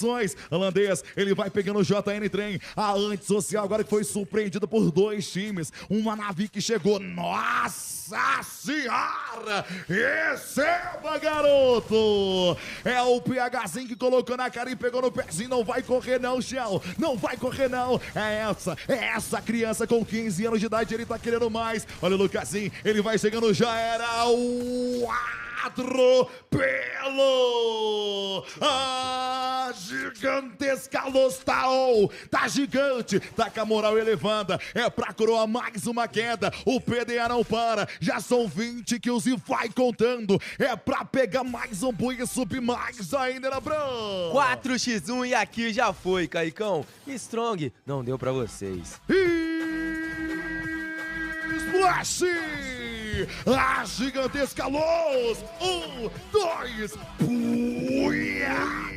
condições. Holandês, ele vai pegando o JN Trem. A antissocial agora que foi surpreendida por dois times. Uma nave que chegou. Nossa senhora! Receba, garoto! É o PHzinho que colocou na cara e pegou no pezinho. Não vai correr não, Shell. Não vai correr não. É essa criança com 15 anos de idade. Ele tá querendo mais. Olha o Lucasinho. Ele vai chegando. Já era o atropelo. A gigantesca Lostao. Tá gigante. Tá com a moral elevada. É pra coroar mais uma queda. O PDA não para. Já são 20 kills e vai contando. É pra pegar mais um boi e subir mais ainda na branca. 4x1 e aqui já foi, Caicão. Strong não deu pra vocês. Splash! A gigantesca luz! 1, 2, puia!